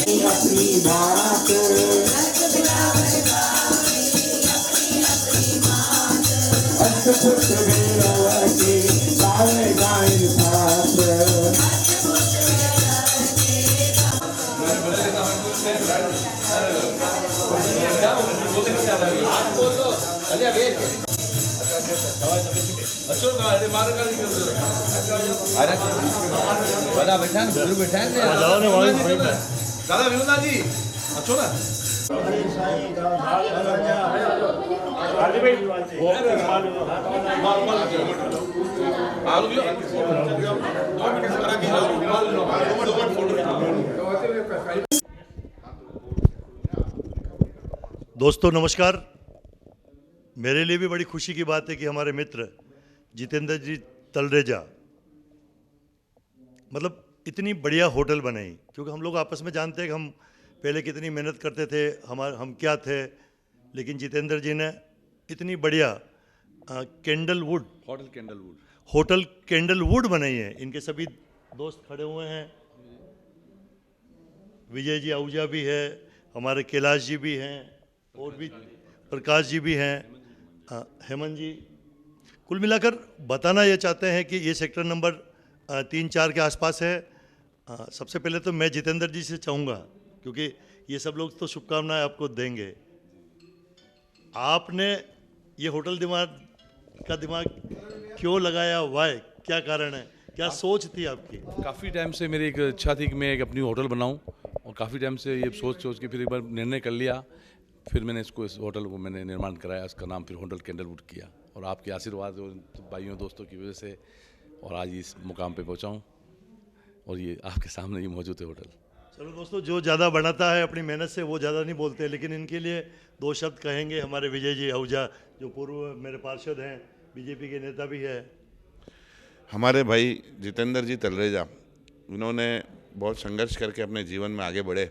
अपनी बात अष्टपुट भैरवती गावेगा इंसाफ। दादा विनोदा जी अच्छो ना दोस्तों नमस्कार। मेरे लिए भी बड़ी खुशी की बात है कि हमारे मित्र जितेंद्र जी तलरेजा मतलब इतनी बढ़िया होटल बनाई, क्योंकि हम लोग आपस में जानते हैं कि हम पहले कितनी मेहनत करते थे, हम क्या थे, लेकिन जितेंद्र जी ने इतनी बढ़िया होटल कैंडलवुड बनाई है। इनके सभी दोस्त खड़े हुए हैं, विजय जी आहूजा भी है, हमारे कैलाश जी भी हैं और भी प्रकाश जी भी हैं, हेमंत जी। कुल मिलाकर बताना ये चाहते हैं कि ये सेक्टर नंबर 3-4 के आसपास है। सबसे पहले तो मैं जितेंद्र जी से चाहूँगा, क्योंकि ये सब लोग तो शुभकामनाएं आपको देंगे। आपने ये होटल दिमाग क्यों लगाया, वाई, क्या कारण है, क्या सोच थी आपकी? काफ़ी टाइम से मेरी एक इच्छा थी कि मैं एक अपनी होटल बनाऊं, और काफ़ी टाइम से ये सोच के फिर एक बार निर्णय कर लिया। फिर मैंने इस होटल को मैंने निर्माण कराया, इसका नाम फिर होटल कैंडलवुड किया, और आपके आशीर्वाद और भाइयों दोस्तों की वजह से और आज इस मुकाम पे पहुंचा हूं, और ये आपके सामने ही मौजूद है होटल। चलो दोस्तों, जो ज़्यादा बनाता है अपनी मेहनत से वो ज़्यादा नहीं बोलते, लेकिन इनके लिए 2 शब्द कहेंगे हमारे विजय जी आहूजा, जो पूर्व मेरे पार्षद हैं, बीजेपी के नेता भी है। हमारे भाई जितेंद्र जी तलरेजा, इन्होंने बहुत संघर्ष करके अपने जीवन में आगे बढ़े।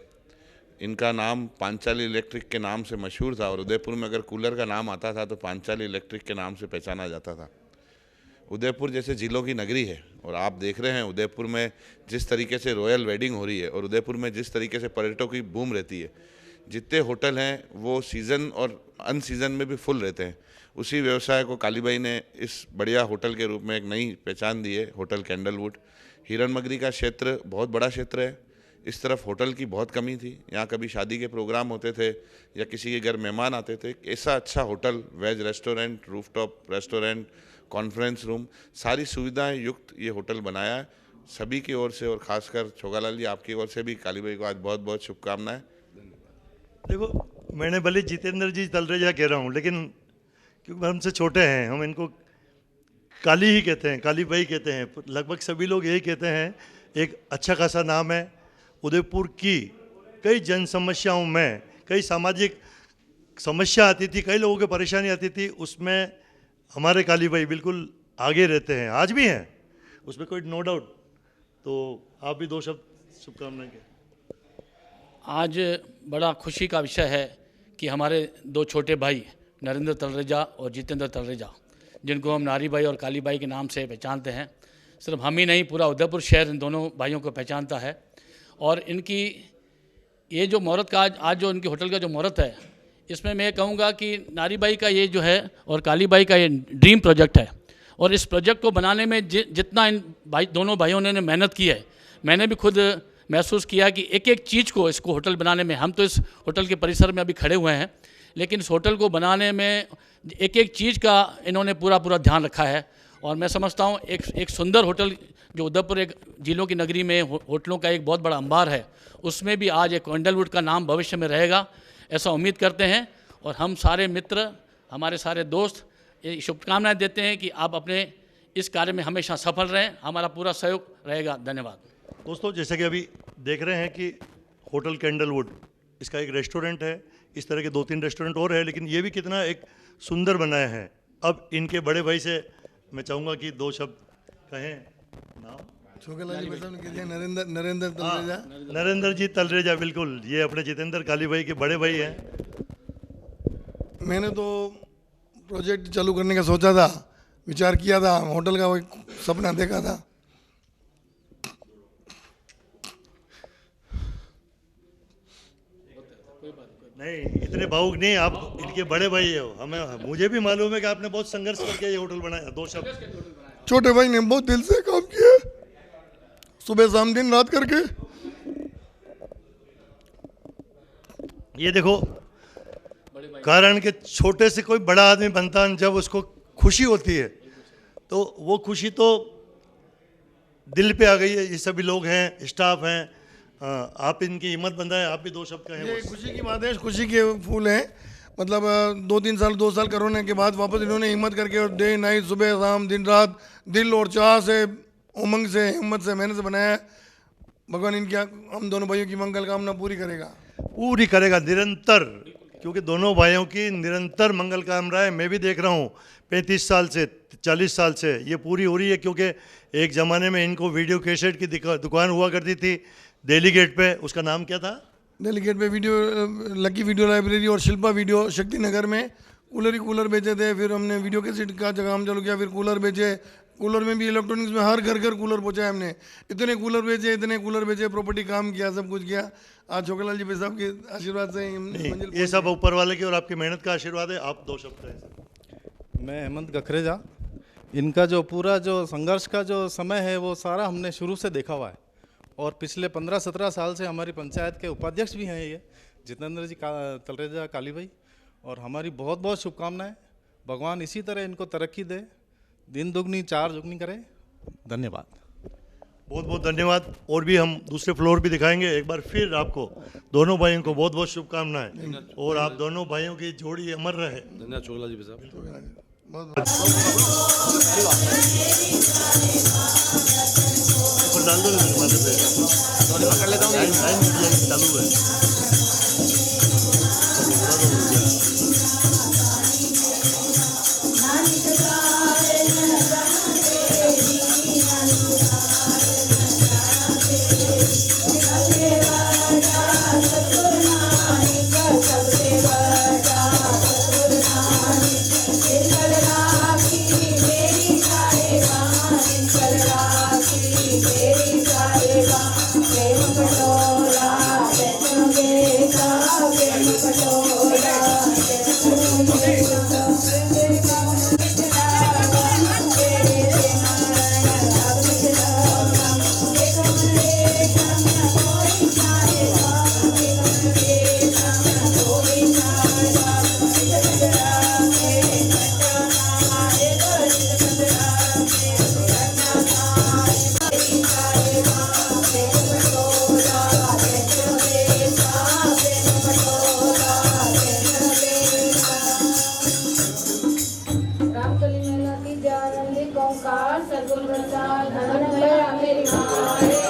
इनका नाम पांचाली इलेक्ट्रिक के नाम से मशहूर था, और उदयपुर में अगर कूलर का नाम आता था तो पांचाली इलेक्ट्रिक के नाम से पहचाना जाता था। उदयपुर जैसे जिलों की नगरी है, और आप देख रहे हैं उदयपुर में जिस तरीके से रॉयल वेडिंग हो रही है, और उदयपुर में जिस तरीके से पर्यटकों की बूम रहती है, जितने होटल हैं वो सीज़न और अन सीज़न में भी फुल रहते हैं। उसी व्यवसाय को कालीबाई ने इस बढ़िया होटल के रूप में एक नई पहचान दी है, होटल कैंडलवुड। हिरणमगरी का क्षेत्र बहुत बड़ा क्षेत्र है, इस तरफ होटल की बहुत कमी थी। यहाँ कभी शादी के प्रोग्राम होते थे या किसी के घर मेहमान आते थे, ऐसा अच्छा hotel, veg restaurant, rooftop restaurant, conference room, सारी सुविधाएं युक्त ये होटल बनाया है। सभी की ओर से और ख़ासकर छोगालाल जी आपकी ओर से भी कालीबाई को आज बहुत बहुत शुभकामनाएं। देखो, मैंने भले जितेंद्र जी तलरेजा कह रहा हूँ, लेकिन क्योंकि हमसे छोटे हैं, हम इनको काली ही कहते हैं, काली बाई कहते हैं, लगभग सभी लोग यही कहते हैं। एक अच्छा खासा नाम है। उदयपुर की कई जन समस्याओं में कई सामाजिक समस्या आती थी, कई लोगों की परेशानी आती थी, उसमें हमारे काली बाई बिल्कुल आगे रहते हैं, आज भी हैं, उसमें कोई नो डाउट। तो आप भी 2 शब्द शुभकामनाएं के। आज बड़ा खुशी का विषय है कि हमारे 2 छोटे भाई नरेंद्र तलरेजा और जितेंद्र तलरेजा, जिनको हम नारी बाई और काली बाई के नाम से पहचानते हैं, सिर्फ हम ही नहीं पूरा उदयपुर शहर इन दोनों भाइयों को पहचानता है। और इनकी ये जो मुहूर्त का आज जो इनके होटल का जो मुहूर्त है, इसमें मैं कहूँगा कि नारी बाई का ये जो है और काली बाई का ये ड्रीम प्रोजेक्ट है, और इस प्रोजेक्ट को बनाने में जितना इन दोनों भाइयों ने मेहनत की है, मैंने भी खुद महसूस किया कि एक एक चीज़ को इसको होटल बनाने में, हम तो इस होटल के परिसर में अभी खड़े हुए हैं, लेकिन इस होटल को बनाने में एक एक चीज़ का इन्होंने पूरा ध्यान रखा है। और मैं समझता हूँ एक सुंदर होटल, जो उदयपुर एक जिलों की नगरी में होटलों का एक बहुत बड़ा अंबार है, उसमें भी आज एक कैंडलवुड का नाम भविष्य में रहेगा, ऐसा उम्मीद करते हैं। और हम सारे मित्र, हमारे सारे दोस्त ये शुभकामनाएं देते हैं कि आप अपने इस कार्य में हमेशा सफल रहें, हमारा पूरा सहयोग रहेगा। धन्यवाद। दोस्तों, जैसे कि अभी देख रहे हैं कि होटल कैंडलवुड, इसका एक रेस्टोरेंट है, इस तरह के 2-3 रेस्टोरेंट और है, लेकिन ये भी कितना एक सुंदर बनाया है। अब इनके बड़े भाई से मैं चाहूँगा कि 2 शब्द कहें। नाम छोगालाल जी, नरेंद्र तलरेजा। नरेंद्र जी तलरेजा, बिल्कुल, ये अपने जितेंद्र काली भाई के बड़े भाई हैं। मैंने तो प्रोजेक्ट चालू करने का सोचा था, विचार किया था, होटल का एक सपना देखा था। नहीं, इतने भावुक नहीं, आप इनके बड़े भाई हो। हमें मुझे भी मालूम है कि आपने बहुत संघर्ष करके ये होटल बनाया। दो शब्द। छोटे भाई ने बहुत दिल से काम किया, सुबह शाम दिन रात करके। ये देखो, कारण कि छोटे से कोई बड़ा आदमी बनता है, जब उसको खुशी होती है तो वो खुशी तो दिल पे आ गई है। ये सभी लोग हैं, स्टाफ हैं, आप इनकी हिम्मत बंधाएं। आप भी दो शब्द कहें। ये खुशी की बात है, खुशी के फूल हैं। मतलब 2 साल कोरोना के बाद वापस इन्होंने हिम्मत करके और डे नाइट, सुबह शाम दिन रात, दिल और चाह से, उमंग से, हिम्मत से, मेहनत से बनाया है। भगवान इनकी हम दोनों भाइयों की मंगल कामना पूरी करेगा, पूरी करेगा निरंतर, क्योंकि दोनों भाइयों की निरंतर मंगल कामनाएं मैं भी देख रहा हूँ 35 साल से, 40 साल से ये पूरी हो रही है। क्योंकि एक ज़माने में इनको वीडियो कैसेट की दुकान हुआ करती थी दिल्ली गेट पे। उसका नाम क्या था? दिल्ली गेट पे वीडियो, लकी वीडियो लाइब्रेरी और शिल्पा वीडियो शक्ति नगर में कूलर ही कूलर बेचे थे। फिर हमने वीडियो कैसेट का काम चालू किया, फिर कूलर बेचे। कूलर में भी इलेक्ट्रॉनिक्स में हर घर घर कूलर पहुँचाए हमने। इतने कूलर बेचे, प्रॉपर्टी काम किया, सब कुछ किया। आज छोकलाल जी भाई साहब के आशीर्वाद से ये सब ऊपर वाले की और आपकी मेहनत का आशीर्वाद है। आप दो शब्द कहें। मैं हेमंत गखरेजा। इनका जो पूरा जो संघर्ष का जो समय है वो सारा हमने शुरू से देखा हुआ है, और पिछले 15-17 साल से हमारी पंचायत के उपाध्यक्ष भी हैं ये जितेंद्र जी तलरेजा काली भाई। और हमारी बहुत बहुत शुभकामनाएं। भगवान इसी तरह इनको तरक्की दे, दिन दुगनी चार दुगनी करे। धन्यवाद, बहुत बहुत धन्यवाद। और भी हम दूसरे फ्लोर भी दिखाएंगे। एक बार फिर आपको दोनों भाइयों को बहुत बहुत शुभकामनाएं, और आप दोनों भाइयों की जोड़ी अमर रहे। धन्यवाद छोकला जी साहब। डाल दो ना माथे पे। पकड़ लेता हूँ, चालू है। रामकली मेला की दयानंदी ओंकार सद्गुरु प्रसाद अनंत मेरी मारे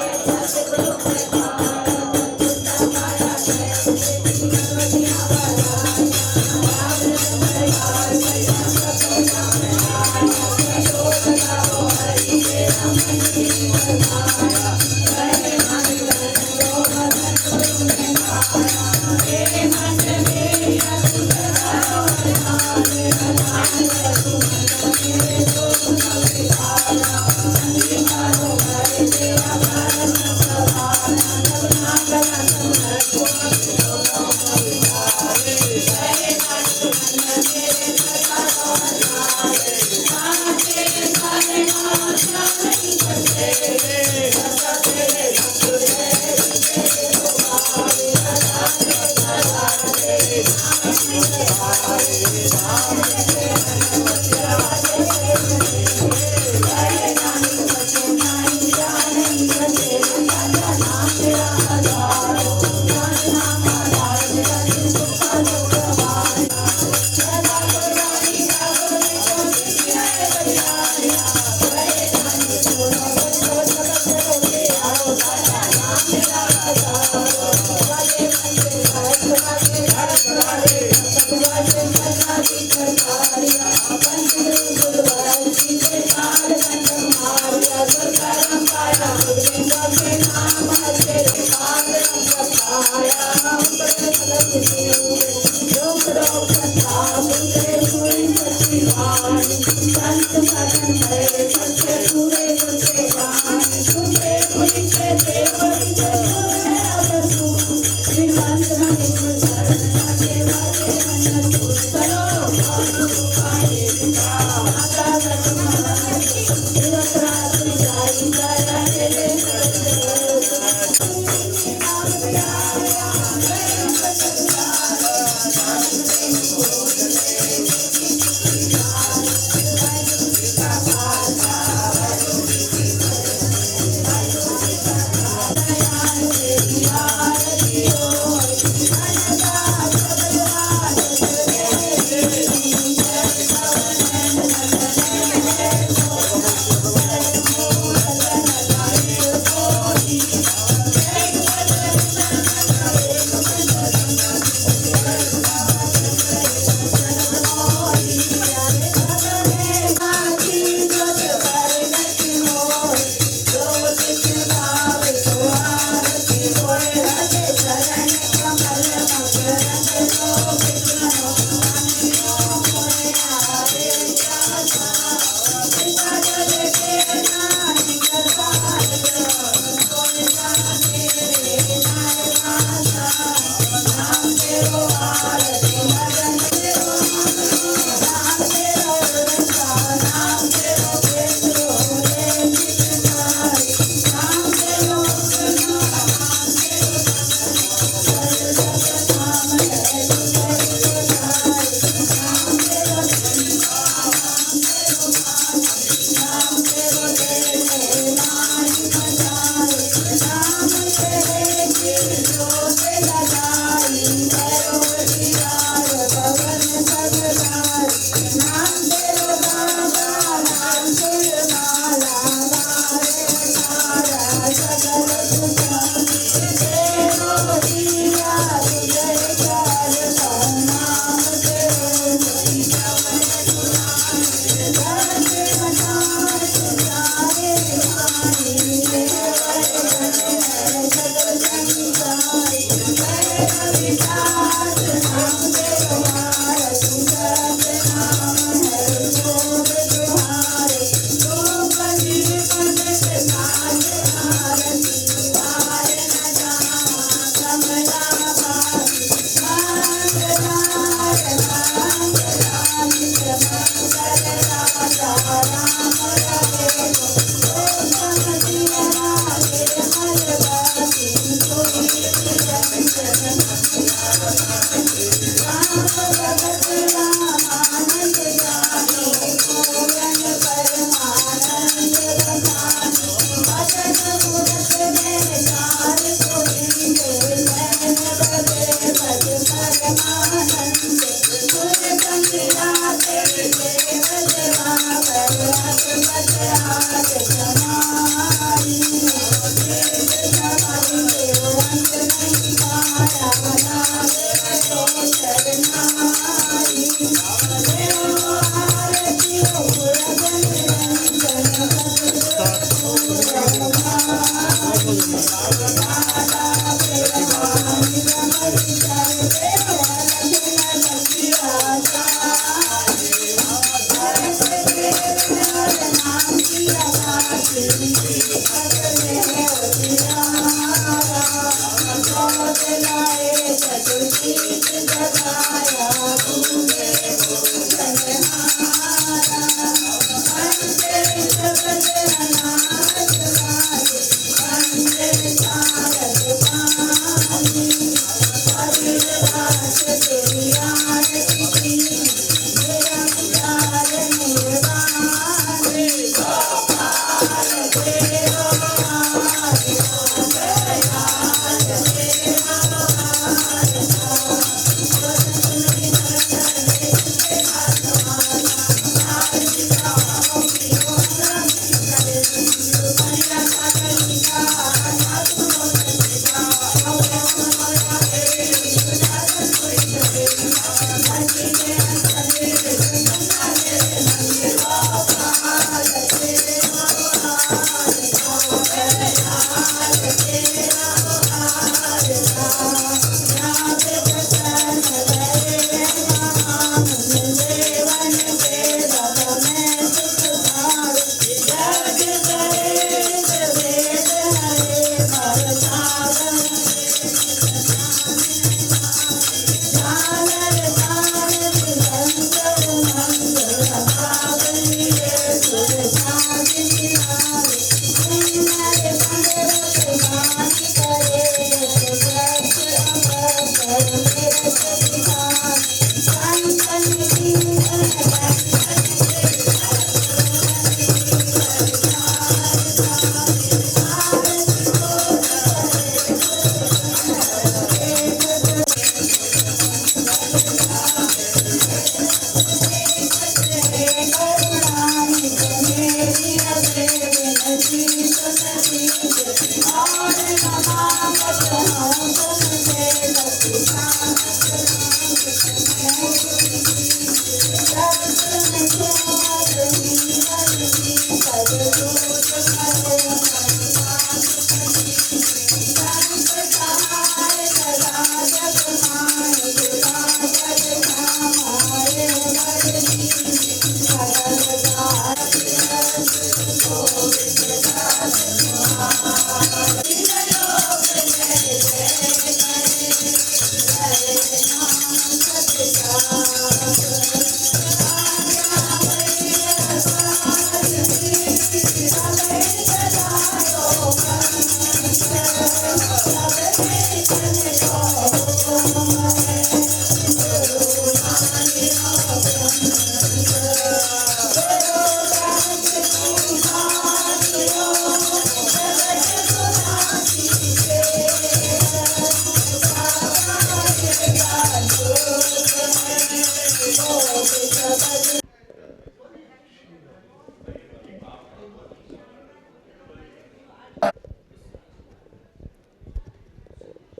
Thank you.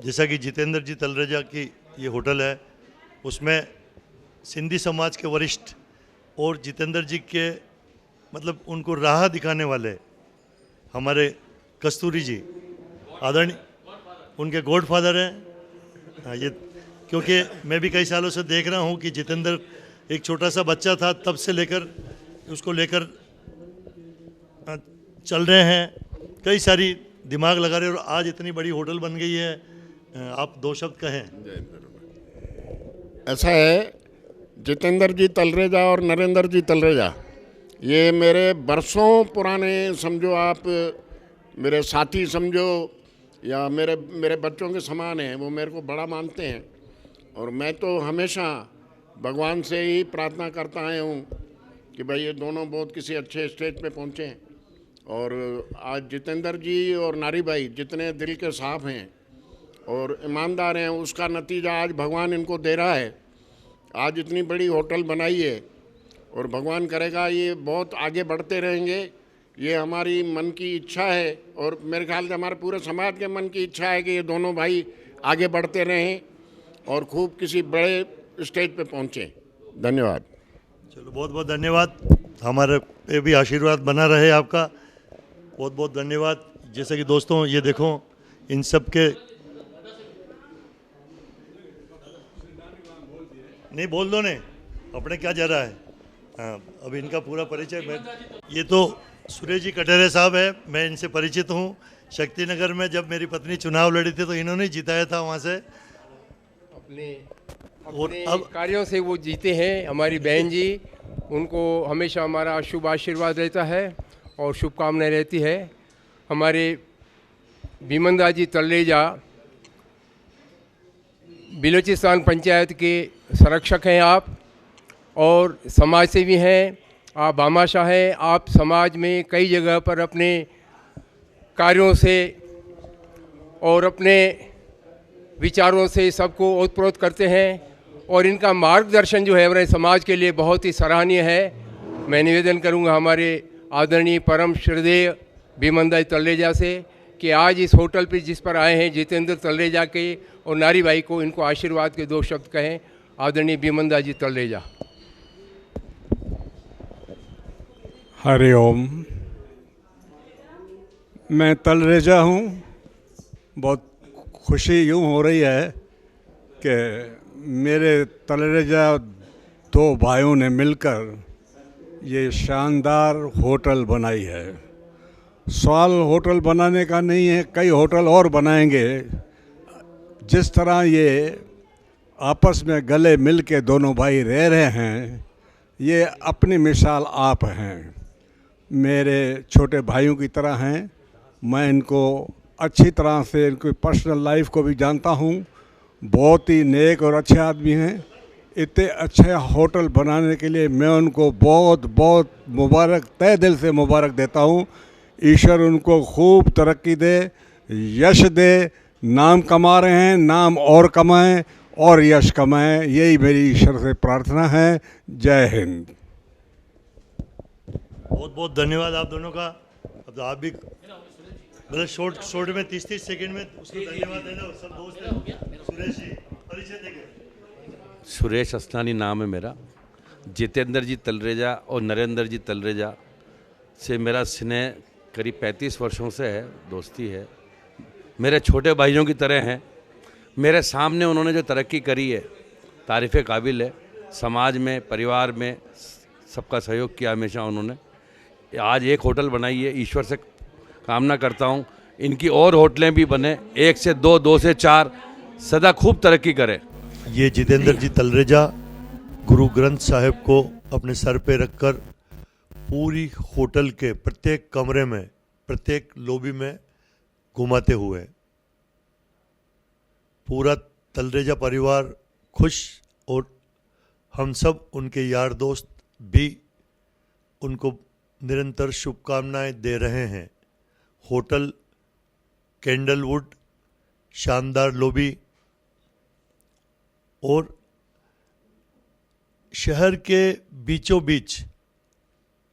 जैसा कि जितेंद्र जी तलरेजा की ये होटल है, उसमें सिंधी समाज के वरिष्ठ और जितेंद्र जी के मतलब उनको राह दिखाने वाले हमारे कस्तूरी जी आदरणीय उनके गॉडफादर हैं। हाँ, ये क्योंकि मैं भी कई सालों से देख रहा हूँ कि जितेंद्र एक छोटा सा बच्चा था तब से लेकर उसको लेकर चल रहे हैं, कई सारी दिमाग लगा रहे हैं और आज इतनी बड़ी होटल बन गई है। आप दो शब्द कहें। ऐसा है, जितेंद्र जी तलरेजा और नरेंद्र जी तलरेजा ये मेरे बरसों पुराने समझो, आप मेरे साथी समझो या मेरे बच्चों के समान हैं। वो मेरे को बड़ा मानते हैं और मैं तो हमेशा भगवान से ही प्रार्थना करता आया हूँ कि भाई ये दोनों बहुत किसी अच्छे स्टेज पे पहुँचे। और आज जितेंद्र जी और नारी भाई जितने दिल के साफ हैं और ईमानदार हैं, उसका नतीजा आज भगवान इनको दे रहा है। आज इतनी बड़ी होटल बनाई है और भगवान करेगा ये बहुत आगे बढ़ते रहेंगे। ये हमारी मन की इच्छा है और मेरे ख्याल से हमारे पूरे समाज के मन की इच्छा है कि ये दोनों भाई आगे बढ़ते रहें और खूब किसी बड़े स्टेज पे पहुँचें। धन्यवाद। चलो, बहुत बहुत धन्यवाद। हमारे पे भी आशीर्वाद बना रहे आपका, बहुत बहुत धन्यवाद। जैसे कि दोस्तों ये देखो, इन सब के नहीं बोल दो ने, अपने क्या जा रहा है। हाँ, अब इनका पूरा परिचय ये तो सुरेश जी कटेरे साहब है, मैं इनसे परिचित हूँ। शक्ति नगर में जब मेरी पत्नी चुनाव लड़ी थी तो इन्होंने जिताया था वहाँ से। अपने कार्यों से वो जीते हैं। हमारी बहन जी, उनको हमेशा हमारा शुभ आशीर्वाद रहता है और शुभकामनाएं रहती है। हमारे भीमंदा जी तलरेजा बिलोचिस्तान पंचायत के संरक्षक हैं आप, और समाज सेवी हैं आप, भामाशाह हैं आप। समाज में कई जगह पर अपने कार्यों से और अपने विचारों से सबको ओतप्रोत करते हैं और इनका मार्गदर्शन जो है हमारे समाज के लिए बहुत ही सराहनीय है। मैं निवेदन करूंगा हमारे आदरणीय परम श्रद्धेय भीमंदा तलरेजा से कि आज इस होटल पर जिस पर आए हैं जितेंद्र तलरेजा के और नारी भाई को, इनको आशीर्वाद के दो शब्द कहें। आदरणीय भीमंदा जी तलरेजा। हरिओम। मैं तलरेजा हूँ। बहुत खुशी यूँ हो रही है कि मेरे तलरेजा दो भाइयों ने मिलकर ये शानदार होटल बनाई है। सवाल होटल बनाने का नहीं है, कई होटल और बनाएंगे। जिस तरह ये आपस में गले मिल के दोनों भाई रह रहे हैं, ये अपनी मिसाल आप हैं, मेरे छोटे भाइयों की तरह हैं। मैं इनको अच्छी तरह से इनकी पर्सनल लाइफ को भी जानता हूँ। बहुत ही नेक और अच्छे आदमी हैं। इतने अच्छे होटल बनाने के लिए मैं उनको बहुत बहुत मुबारक, तहे दिल से मुबारक देता हूँ। ईश्वर उनको खूब तरक्की दे, यश दे। नाम कमा रहे हैं, नाम और कमाएं और यश कमाएं, यही मेरी ईश्वर से प्रार्थना है। जय हिंद। बहुत बहुत धन्यवाद आप दोनों का। अब आप भी मतलब शॉर्ट में 30-30 सेकंड में उसको धन्यवाद देना। सब दोस्त हैं। सुरेश जी, परिचय देंगे। सुरेश अस्नानी नाम है मेरा। जितेंद्र जी तलरेजा और नरेंद्र जी तलरेजा से मेरा स्नेह करीब 35 वर्षों से है, दोस्ती है। मेरे छोटे भाइयों की तरह हैं। मेरे सामने उन्होंने जो तरक्की करी है तारीफ़ काबिल है। समाज में, परिवार में सबका सहयोग किया हमेशा उन्होंने। आज एक होटल बनाई है। ईश्वर से कामना करता हूँ इनकी और होटलें भी बने, 1 से 2, 2 से 4, सदा खूब तरक्की करें। ये जितेंद्र जी तलरेजा गुरु ग्रंथ साहिब को अपने सर पे रखकर पूरी होटल के प्रत्येक कमरे में, प्रत्येक लॉबी में घुमाते हुए पूरा तलरेजा परिवार खुश, और हम सब उनके यार दोस्त भी उनको निरंतर शुभकामनाएं दे रहे हैं। होटल कैंडलवुड, शानदार लॉबी और शहर के बीचों बीच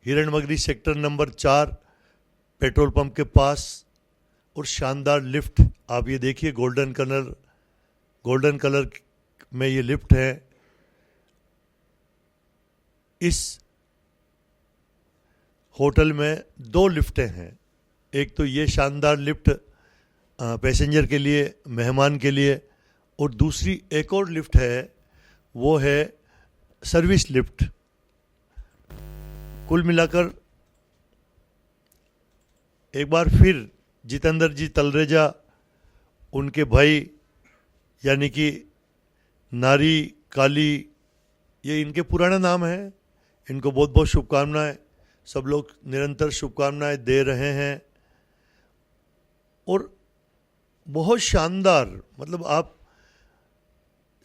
Hiranmagri sector number 4 petrol pump के पास और शानदार लिफ्ट। आप ये देखिए, गोल्डन कलर में ये लिफ्ट है। इस होटल में 2 लिफ्टें हैं। एक तो ये शानदार लिफ्ट पैसेंजर के लिए, मेहमान के लिए, और दूसरी एक और लिफ्ट है, वो है सर्विस लिफ्ट। कुल मिलाकर एक बार फिर जितेंद्र जी तलरेजा, उनके भाई यानी कि नारी, काली, ये इनके पुराना नाम है। इनको बहुत बहुत शुभकामनाएं। सब लोग निरंतर शुभकामनाएं दे रहे हैं। और बहुत शानदार, मतलब आप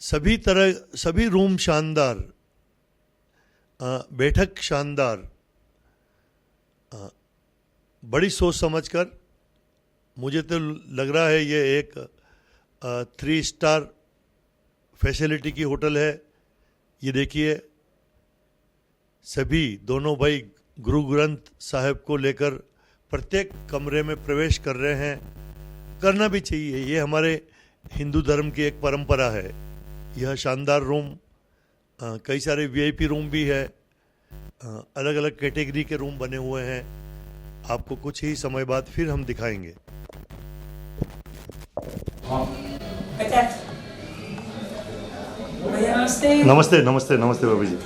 सभी रूम शानदार, बैठक शानदार, बड़ी सोच समझकर। मुझे तो लग रहा है ये एक 3 स्टार फैसिलिटी की होटल है। ये देखिए, सभी दोनों भाई गुरु ग्रंथ साहिब को लेकर प्रत्येक कमरे में प्रवेश कर रहे हैं। करना भी चाहिए, ये हमारे हिंदू धर्म की एक परंपरा है। यह शानदार रूम, कई सारे वीआईपी रूम भी है, अलग अलग कैटेगरी के रूम बने हुए हैं। आपको कुछ ही समय बाद फिर हम दिखाएंगे। नमस्ते नमस्ते नमस्ते बाबू जी।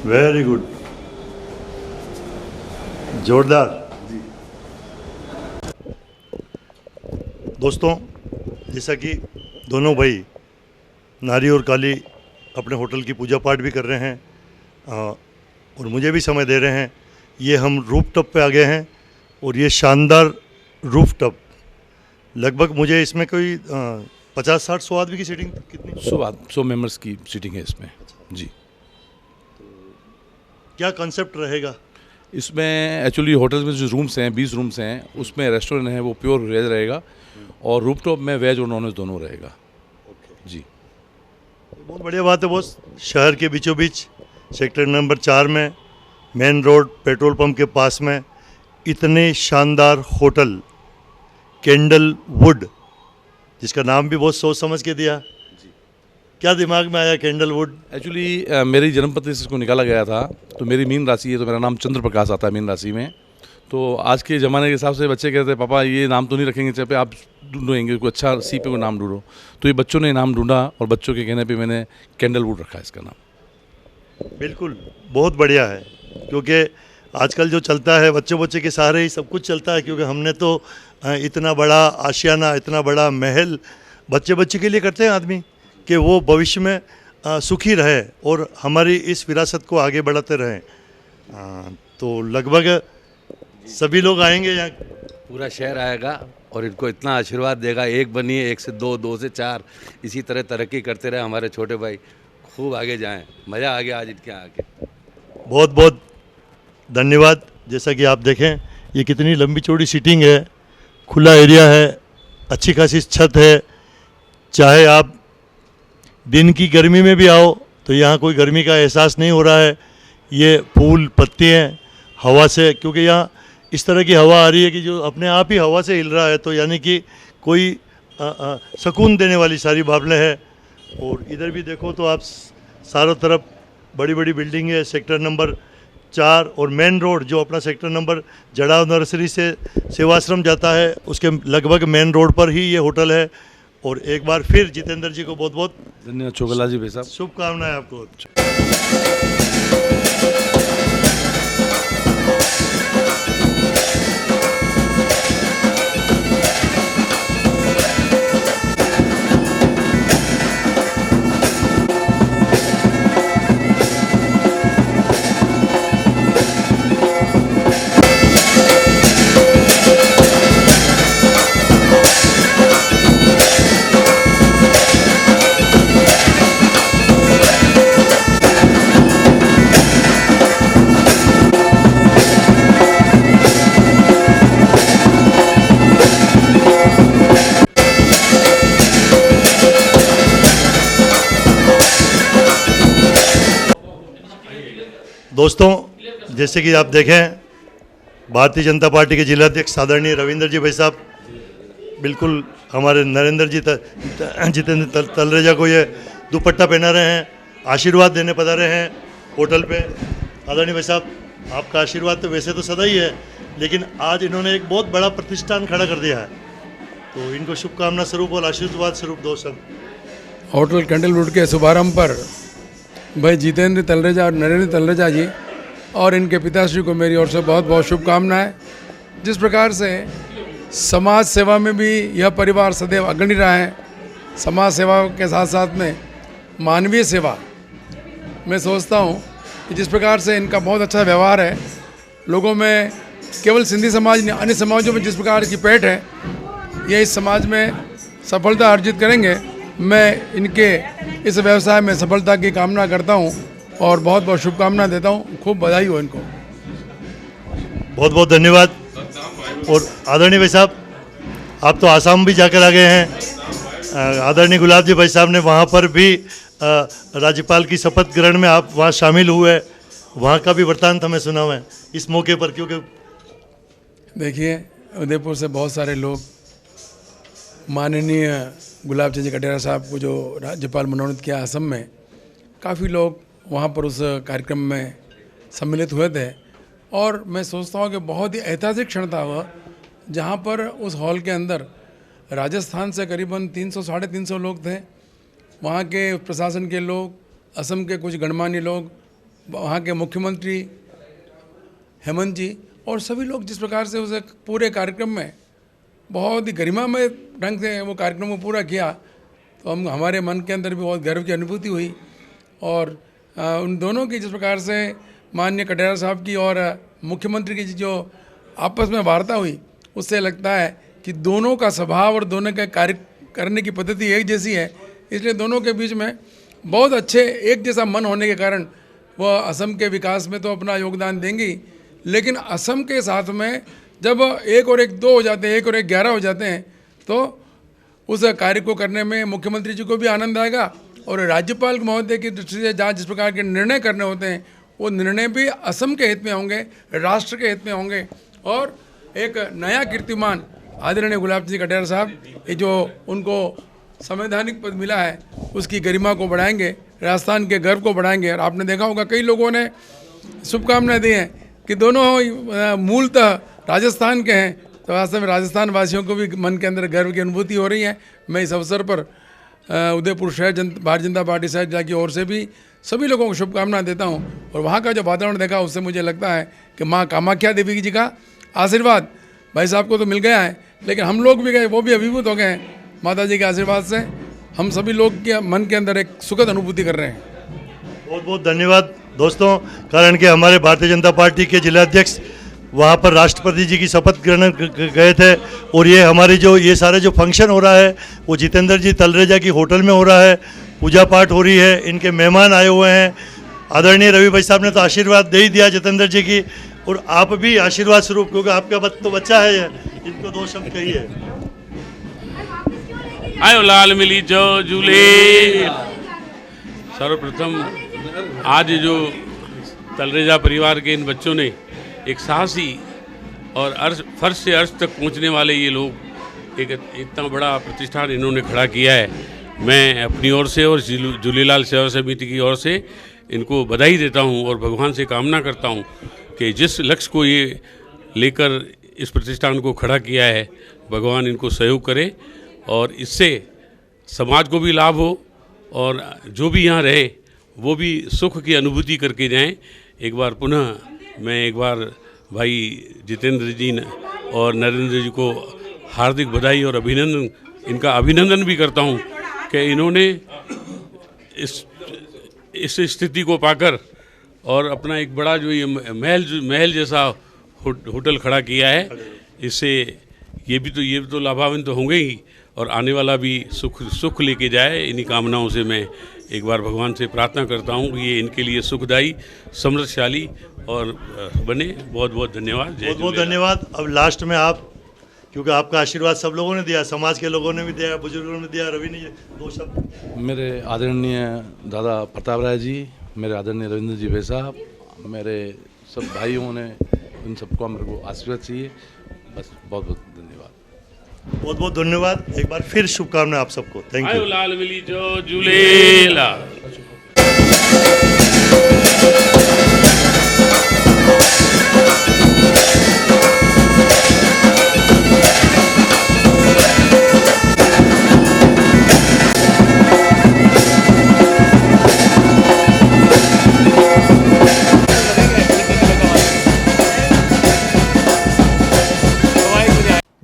वेरी गुड, जोरदार। दोस्तों, जैसा कि दोनों भाई नारी और काली अपने होटल की पूजा पाठ भी कर रहे हैं और मुझे भी समय दे रहे हैं। ये हम रूफ टॉप पे आ गए हैं और ये शानदार रूफ टॉप, लगभग मुझे इसमें कोई 50-60-100 आदमी की सीटिंग कितनी? 100 मेंबर्स की सीटिंग है इसमें जी। क्या कॉन्सेप्ट रहेगा इसमें? एक्चुअली होटल में जो रूम्स हैं, 20 रूम्स हैं, उसमें रेस्टोरेंट है वो प्योर वेज रहेगा और रूफटॉप में वेज और नॉन वेज दोनों रहेगा जी। बहुत बढ़िया बात है बॉस। शहर के बीचों बीच सेक्टर नंबर 4 में, मेन रोड, पेट्रोल पंप के पास में इतने शानदार होटल, कैंडल वुड, जिसका नाम भी बहुत सोच समझ के दिया। क्या दिमाग में आया कैंडल वुड? एक्चुअली मेरी जन्मपत्री से इसको निकाला गया था। तो मेरी मीन राशि है, तो मेरा नाम चंद्र प्रकाश आता है मीन राशि में। तो आज के ज़माने के हिसाब से बच्चे कहते हैं पापा ये नाम तो नहीं रखेंगे, चाहे पे आप ढूंढेंगे कोई अच्छा सी पे कोई नाम ढूंढो। तो ये बच्चों ने नाम ढूंढा और बच्चों के कहने पे मैंने कैंडल वुड रखा है इसका नाम। बिल्कुल, बहुत बढ़िया है, क्योंकि आजकल जो चलता है बच्चे के सहारे ही सब कुछ चलता है। क्योंकि हमने तो इतना बड़ा आशियाना, इतना बड़ा महल बच्चे के लिए करते हैं आदमी, कि वो भविष्य में सुखी रहे और हमारी इस विरासत को आगे बढ़ाते रहें। तो लगभग सभी लोग आएंगे यहाँ, पूरा शहर आएगा और इनको इतना आशीर्वाद देगा। 1 बनिए, 1 से 2, 2 से 4, इसी तरह तरक्की करते रहे हमारे छोटे भाई, खूब आगे जाएं। मज़ा आ गया आज इनके आके। बहुत बहुत धन्यवाद। जैसा कि आप देखें, ये कितनी लंबी चौड़ी सीटिंग है, खुला एरिया है, अच्छी खासी छत है। चाहे आप दिन की गर्मी में भी आओ तो यहाँ कोई गर्मी का एहसास नहीं हो रहा है। ये फूल पत्तियाँ हवा से, क्योंकि यहाँ इस तरह की हवा आ रही है कि जो अपने आप ही हवा से हिल रहा है, तो यानी कि कोई सुकून देने वाली सारी बावलें हैं। और इधर भी देखो तो आप चारों तरफ बड़ी बड़ी बिल्डिंग है। सेक्टर नंबर 4 और मेन रोड जो अपना सेक्टर नंबर जड़ाव नर्सरी से सेवाश्रम जाता है, उसके लगभग मेन रोड पर ही ये होटल है। और एक बार फिर जितेंद्र जी को बहुत बहुत धन्यवाद चोगला जी भाई साहब। शुभकामनाएं आपको। दोस्तों, जैसे कि आप देखें, भारतीय जनता पार्टी के जिलाध्यक्ष आदरणीय रविंद्र जी भाई साहब बिल्कुल हमारे नरेंद्र जी जितेंद्र तलरेजा को ये दुपट्टा पहना रहे हैं, आशीर्वाद देने पधारे हैं होटल पे। आदरणीय भाई साहब, आपका आशीर्वाद तो वैसे तो सदा ही है, लेकिन आज इन्होंने एक बहुत बड़ा प्रतिष्ठान खड़ा कर दिया है, तो इनको शुभकामना स्वरूप और आशीर्वाद स्वरूप दो शब्द। होटल कैंडलवुड के शुभारंभ पर भाई जितेंद्र तलरेजा और नरेंद्र तलरेजा जी और इनके पिताश्री को मेरी ओर से बहुत बहुत शुभकामनाएं। जिस प्रकार से समाज सेवा में भी यह परिवार सदैव अग्रणी रहा है, समाज सेवा के साथ साथ में मानवीय सेवा, मैं सोचता हूँ कि जिस प्रकार से इनका बहुत अच्छा व्यवहार है लोगों में, केवल सिंधी समाज नहीं अन्य समाजों में जिस प्रकार की पैठ है, ये इस समाज में सफलता अर्जित करेंगे। मैं इनके इस व्यवसाय में सफलता की कामना करता हूं और बहुत बहुत शुभकामना देता हूं। खूब बधाई हो इनको। बहुत बहुत धन्यवाद। और आदरणीय भाई साहब, आप तो आसाम भी जाकर आ गए हैं। आदरणीय गुलाब जी भाई साहब ने वहाँ पर भी राज्यपाल की शपथ ग्रहण में आप वहाँ शामिल हुए, वहाँ का भी वृत्तांत हमें सुना हुआ है इस मौके पर। क्योंकि देखिए, उदयपुर से बहुत सारे लोग माननीय गुलाब चंद कटेरा साहब को जो राज्यपाल मनोनीत किया असम में, काफ़ी लोग वहाँ पर उस कार्यक्रम में सम्मिलित हुए थे और मैं सोचता हूँ कि बहुत ही ऐतिहासिक क्षण था वह, जहाँ पर उस हॉल के अंदर राजस्थान से करीबन 300 साढ़े 300 लोग थे, वहाँ के प्रशासन के लोग, असम के कुछ गणमान्य लोग, वहाँ के मुख्यमंत्री हेमंत जी और सभी लोग जिस प्रकार से उस पूरे कार्यक्रम में बहुत ही गरिमामय ढंग से वो कार्यक्रम को पूरा किया, तो हमारे मन के अंदर भी बहुत गर्व की अनुभूति हुई। और उन दोनों की जिस प्रकार से माननीय कटेरा साहब की और मुख्यमंत्री की जो आपस में वार्ता हुई, उससे लगता है कि दोनों का स्वभाव और दोनों का कार्य करने की पद्धति एक जैसी है, इसलिए दोनों के बीच में बहुत अच्छे एक जैसा मन होने के कारण वह असम के विकास में तो अपना योगदान देंगी, लेकिन असम के साथ में जब 1 और 1 2 हो जाते हैं, 1 और 1 11 हो जाते हैं, तो उस कार्य को करने में मुख्यमंत्री जी को भी आनंद आएगा और राज्यपाल महोदय की दृष्टि से जहाँ जिस प्रकार के निर्णय करने होते हैं वो निर्णय भी असम के हित में होंगे, राष्ट्र के हित में होंगे। और एक नया कीर्तिमान आदरणीय गुलाब जी कटेरा साहब, ये जो उनको संवैधानिक पद मिला है उसकी गरिमा को बढ़ाएंगे, राजस्थान के गर्व को बढ़ाएंगे। और आपने देखा होगा कई लोगों ने शुभकामनाएं दी हैं कि दोनों मूलतः राजस्थान के हैं, तो वास्तव में राजस्थान वासियों को भी मन के अंदर गर्व की अनुभूति हो रही है। मैं इस अवसर पर उदयपुर शहर भारतीय जनता पार्टी शहर जिला की ओर से भी सभी लोगों को शुभकामनाएं देता हूं। और वहाँ का जो वातावरण देखा उससे मुझे लगता है कि माँ कामाख्या देवी जी का आशीर्वाद भाई साहब को तो मिल गया है, लेकिन हम लोग भी गए, वो भी अभिभूत हो गए हैं माता जी के आशीर्वाद से। हम सभी लोग के मन के अंदर एक सुखद अनुभूति कर रहे हैं। बहुत बहुत धन्यवाद दोस्तों, कारण कि हमारे भारतीय जनता पार्टी के जिलाध्यक्ष वहाँ पर राष्ट्रपति जी की शपथ ग्रहण गए थे और ये हमारी जो ये सारे जो फंक्शन हो रहा है वो जितेंद्र जी तलरेजा की होटल में हो रहा है, पूजा पाठ हो रही है, इनके मेहमान आए हुए हैं। आदरणीय रवि भाई साहब ने तो आशीर्वाद दे ही दिया जितेंद्र जी की, और आप भी आशीर्वाद स्वरूप, क्योंकि आपका तो बच्चा है ये, इनको 2 शब्द कहिए। आयो लाल मिली जो झूले। सर्वप्रथम आज जो तलरेजा परिवार के इन बच्चों ने एक साहसी और फर्श से अर्श तक पहुंचने वाले ये लोग एक इतना बड़ा प्रतिष्ठान इन्होंने खड़ा किया है, मैं अपनी ओर से और झूलेलाल सेवा समिति की ओर से इनको बधाई देता हूं और भगवान से कामना करता हूं कि जिस लक्ष्य को ये लेकर इस प्रतिष्ठान को खड़ा किया है, भगवान इनको सहयोग करे और इससे समाज को भी लाभ हो और जो भी यहाँ रहे वो भी सुख की अनुभूति करके जाएं। एक बार पुनः मैं एक बार भाई जितेंद्र जी और नरेंद्र जी को हार्दिक बधाई और अभिनंदन, इनका अभिनंदन भी करता हूँ कि इन्होंने इस स्थिति को पाकर और अपना एक बड़ा जो ये महल जैसा होटल खड़ा किया है, इससे ये भी तो लाभान्वित तो होंगे ही और आने वाला भी सुख लेके जाए। इन्हीं कामनाओं से मैं एक बार भगवान से प्रार्थना करता हूँ कि ये इनके लिए सुखदायी, समृद्धशाली और बने। बहुत बहुत धन्यवाद। बहुत बहुत धन्यवाद। अब लास्ट में आप, क्योंकि आपका आशीर्वाद सब लोगों ने दिया, समाज के लोगों ने भी दिया, बुजुर्गों ने दिया, रवि ने, दो शब्द। मेरे आदरणीय दादा प्रताप राय जी, मेरे आदरणीय रविंद्र जी भाई साहब, मेरे सब भाइयों ने, इन सबको मेरे को आशीर्वाद चाहिए। बस बहुत बहुत धन्यवाद। बहुत बहुत धन्यवाद। एक बार फिर शुभकामनाएं आप सबको। Thank you. लाल मिली जो झूलेलाल।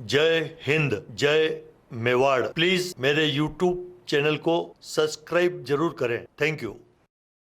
जय हिंद, जय मेवाड़। प्लीज मेरे YouTube चैनल को सब्सक्राइब जरूर करें। Thank you.